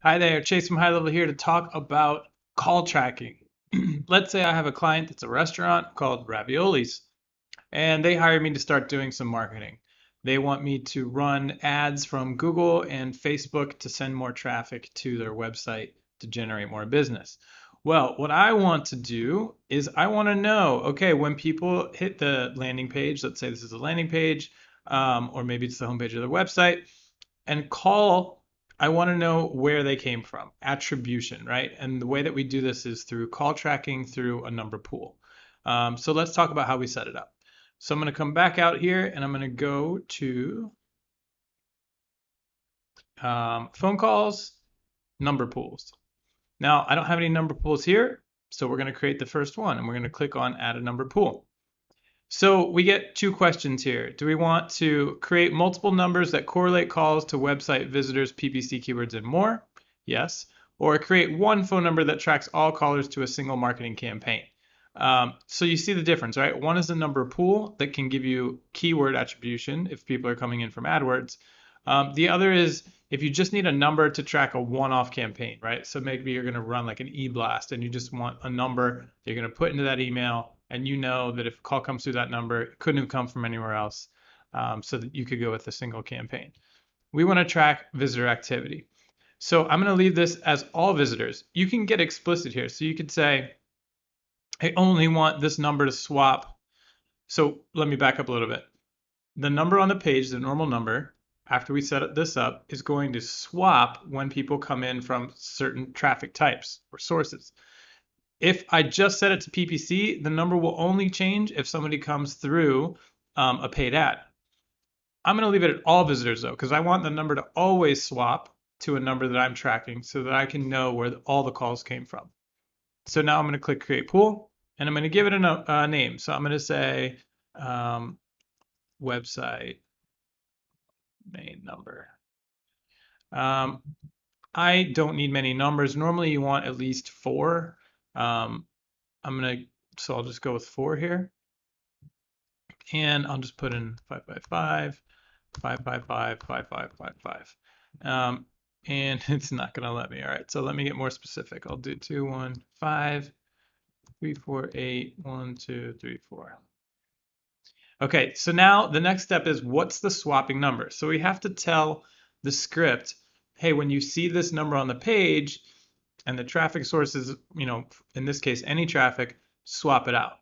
Hi there, Chase from HighLevel here to talk about call tracking. Let's say I have a client that's a restaurant called Raviolis, and they hire me to start doing some marketing. They want me to run ads from Google and Facebook to send more traffic to their website to generate more business. Well, what I want to do is I want to know, okay, when people hit the landing page, let's say this is a landing page, or maybe it's the homepage of their website, and call, I want to know where they came from, attribution, right? And the way that we do this is through call tracking through a number pool. So let's talk about how we set it up. So I'm going to come back out here and I'm going to go to phone calls, number pools. Now, I don't have any number pools here, so we're going to create the first one and we're going to click on add a number pool. So we get two questions here. Do we want to create multiple numbers that correlate calls to website visitors, PPC keywords, and more? Yes. Or create one phone number that tracks all callers to a single marketing campaign. So you see the difference, right? One is a number pool that can give you keyword attribution if people are coming in from AdWords. The other is if you just need a number to track a one-off campaign, right? So maybe you're going to run like an e-blast and you just want a number you're going to put into that email, and you know that if a call comes through that number, it couldn't have come from anywhere else, so that you could go with a single campaign. We want to track visitor activity. So I'm going to leave this as all visitors. You can get explicit here. So you could say, I only want this number to swap. So let me back up a little bit. The number on the page, the normal number, after we set this up, is going to swap when people come in from certain traffic types or sources. If I just set it to PPC, the number will only change if somebody comes through a paid ad. I'm going to leave it at all visitors though, because I want the number to always swap to a number that I'm tracking so that I can know where all the calls came from. So now I'm going to click create pool and I'm going to give it a name. So I'm going to say website main number. Um, I don't need many numbers. Normally you want at least four. Um, so I'll just go with four here. And I'll just put in 555, 555, 5555. And it's not going to let me. All right, so let me get more specific. I'll do 2, 1, 5, 3, 4, 8, 1, 2, 3, 4. Okay, so now the next step is what's the swapping number? So we have to tell the script, hey, when you see this number on the page and the traffic source is, in this case, any traffic, swap it out.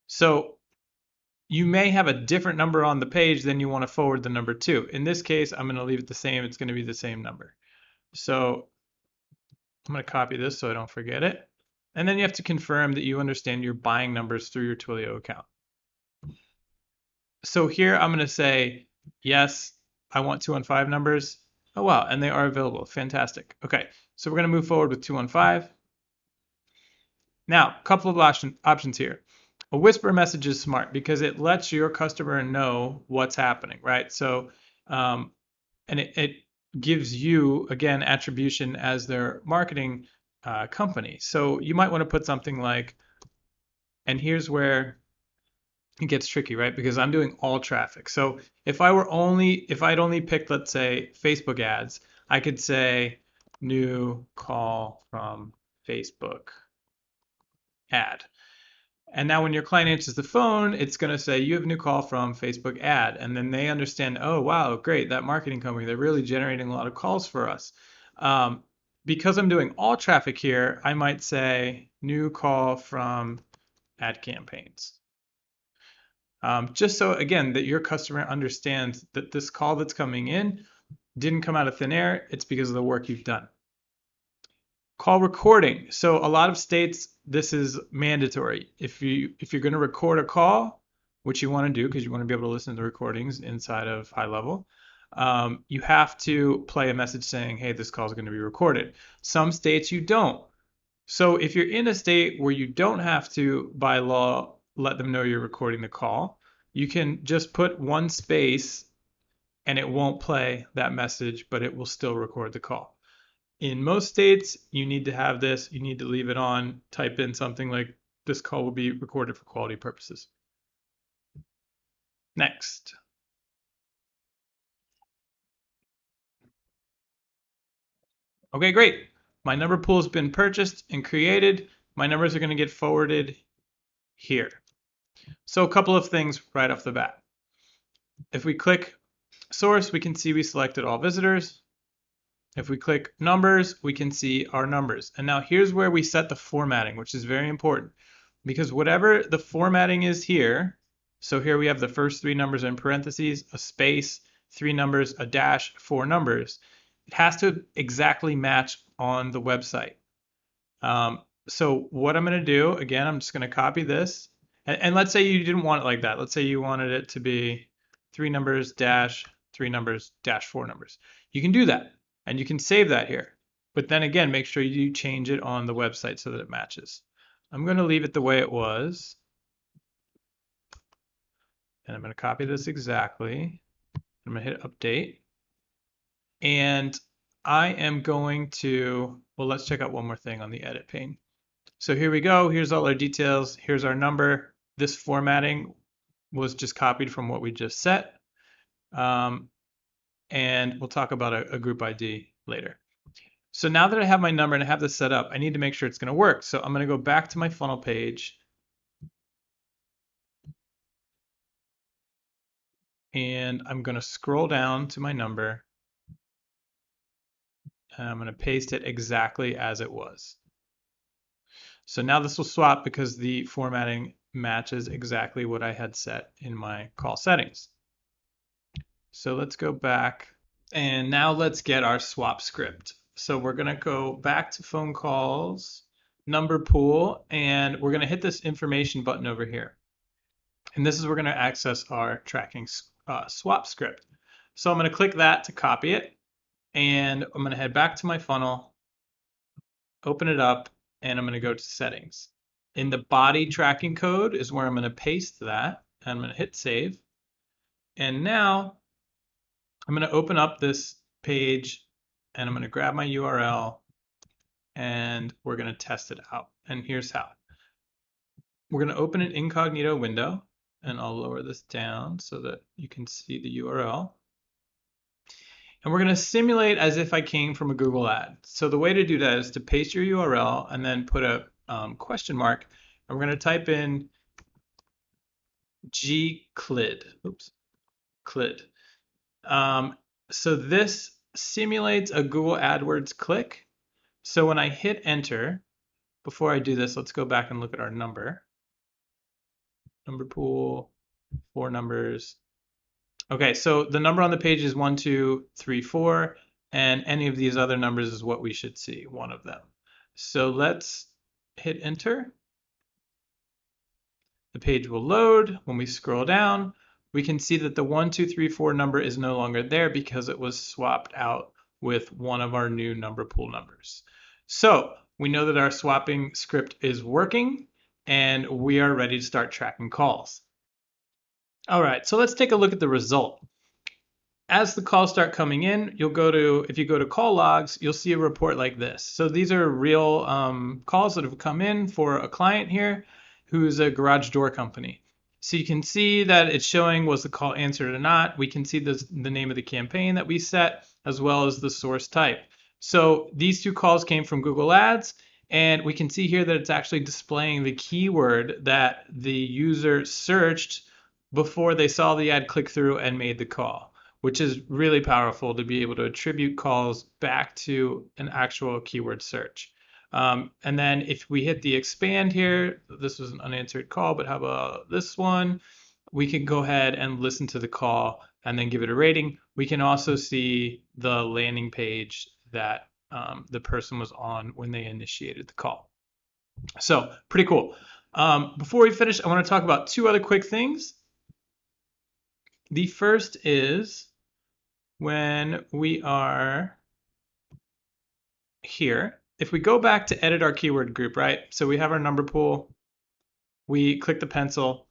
So you may have a different number on the page than you want to forward the number to. In this case, I'm going to leave it the same. It's going to be the same number. So I'm going to copy this so I don't forget it. And then you have to confirm that you understand your buying numbers through your Twilio account. So here I'm going to say, yes, I want 215 numbers. Oh, wow, and they are available. Fantastic. Okay, so we're going to move forward with 215. Now, a couple of options here. A whisper message is smart because it lets your customer know what's happening, right? So, and it gives you, again, attribution as their marketing company. So you might want to put something like, and here's where it gets tricky, right? Because I'm doing all traffic. So if I'd only picked, let's say, Facebook ads, I could say new call from Facebook ad. And now when your client answers the phone, it's going to say, you have a new call from Facebook ad. And then they understand, oh, wow, great, that marketing company, they're really generating a lot of calls for us. Because I'm doing all traffic here, I might say new call from ad campaigns. Just so, again, that your customer understands that this call that's coming in didn't come out of thin air, it's because of the work you've done. Call recording. So a lot of states, this is mandatory. If you're going to record a call, which you want to do because you want to be able to listen to the recordings inside of HighLevel, you have to play a message saying, hey, this call is going to be recorded. Some states you don't. So if you're in a state where you don't have to, by law, let them know you're recording the call, you can just put one space and it won't play that message, but it will still record the call. In most states, you need to have this, you need to leave it on, type in something like this call will be recorded for quality purposes. Next. Okay, great. My number pool has been purchased and created. My numbers are going to get forwarded here. So a couple of things right off the bat. If we click source, we can see we selected all visitors. If we click numbers, we can see our numbers. And now here's where we set the formatting, which is very important because whatever the formatting is here, so here we have the first three numbers in parentheses, a space, three numbers, a dash, four numbers. It has to exactly match on the website. So what I'm going to do, again, I'm just going to copy this. And let's say you didn't want it like that. Let's say you wanted it to be three numbers, dash, three numbers, dash, four numbers. You can do that. And you can save that here. But then again, make sure you change it on the website so that it matches. I'm going to leave it the way it was. And I'm going to copy this exactly. I'm going to hit update. And I am going to, well, let's check out one more thing on the edit pane. So here we go. Here's all our details. Here's our number. This formatting was just copied from what we just set. And we'll talk about a group ID later. So now that I have my number and I have this set up, I need to make sure it's going to work. So I'm going to go back to my funnel page. And I'm going to scroll down to my number. And I'm going to paste it exactly as it was. So now this will swap because the formatting matches exactly what I had set in my call settings. So let's go back. And now let's get our swap script. So we're going to go back to phone calls, number pool, and we're going to hit this information button over here. And this is where we're going to access our tracking swap script. So I'm going to click that to copy it. And I'm going to head back to my funnel, open it up, and I'm going to go to settings. In the body tracking code is where I'm going to paste that. And I'm going to hit save. And now I'm going to open up this page and I'm going to grab my URL and we're going to test it out. And here's how. We're going to open an incognito window and I'll lower this down so that you can see the URL. And we're going to simulate as if I came from a Google ad. So the way to do that is to paste your URL and then put a question mark. And we're going to type in gclid. Oops, clid. So this simulates a Google AdWords click. So when I hit enter, before I do this, let's go back and look at our number. Number pool, four numbers. Okay, so the number on the page is 1, 2, 3, 4, and any of these other numbers is what we should see, one of them. So let's hit enter. The page will load. When we scroll down, we can see that the 1, 2, 3, 4 number is no longer there because it was swapped out with one of our new number pool numbers. So we know that our swapping script is working and we are ready to start tracking calls. All right, so let's take a look at the result. As the calls start coming in, if you go to call logs, you'll see a report like this. So these are real calls that have come in for a client here who's a garage door company. So you can see that it's showing was the call answered or not. We can see the name of the campaign that we set as well as the source type. So these two calls came from Google Ads, and we can see here that it's actually displaying the keyword that the user searched before they saw the ad, click through, and made the call, which is really powerful to be able to attribute calls back to an actual keyword search. And then if we hit the expand here, this was an unanswered call, but how about this one? We can go ahead and listen to the call and then give it a rating. We can also see the landing page that the person was on when they initiated the call. So pretty cool. Before we finish, I want to talk about two other quick things. The first is when we are here, if we go back to edit our keyword group, right? So we have our number pool, we click the pencil,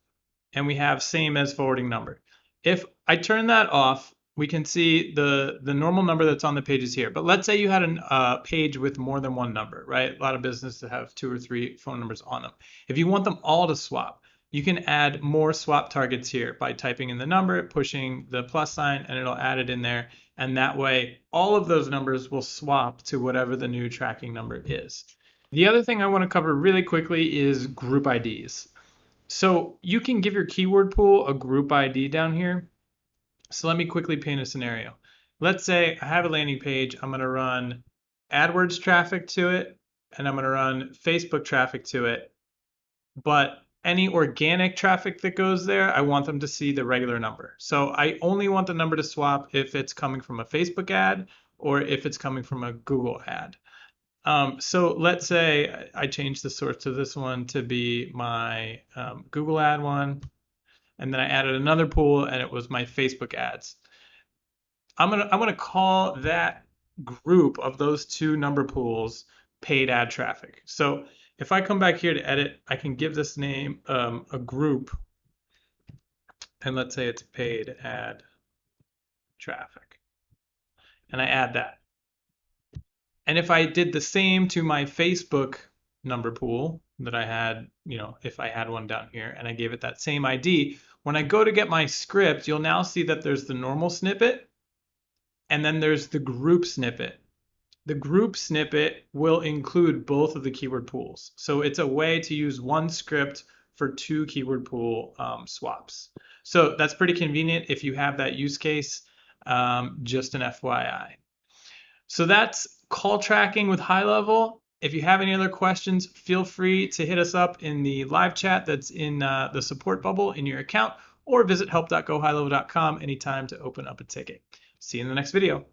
and we have same as forwarding number. If I turn that off, we can see the normal number that's on the page is here. But let's say you had a page with more than one number, right? A lot of businesses have 2 or 3 phone numbers on them. If you want them all to swap, you can add more swap targets here by typing in the number, pushing the plus sign, and it'll add it in there. And that way, all of those numbers will swap to whatever the new tracking number is. The other thing I want to cover really quickly is group IDs. So you can give your keyword pool a group ID down here. So let me quickly paint a scenario. Let's say I have a landing page. I'm going to run AdWords traffic to it, and I'm going to run Facebook traffic to it. But any organic traffic that goes there, I want them to see the regular number. So I only want the number to swap if it's coming from a Facebook ad or if it's coming from a Google ad. So let's say I change the source to this one to be my Google ad one, and then I added another pool and it was my Facebook ads. I'm gonna call that group of those two number pools paid ad traffic. So if I come back here to edit, I can give this name a group, and let's say it's paid ad traffic, and I add that. And if I did the same to my Facebook number pool that I had, if I had one down here, and I gave it that same ID, when I go to get my script, you'll now see that there's the normal snippet, and then there's the group snippet. The group snippet will include both of the keyword pools. So it's a way to use one script for two keyword pool swaps. So that's pretty convenient if you have that use case, just an FYI. So that's call tracking with HighLevel. If you have any other questions, feel free to hit us up in the live chat that's in the support bubble in your account, or visit help.gohighlevel.com anytime to open up a ticket. See you in the next video.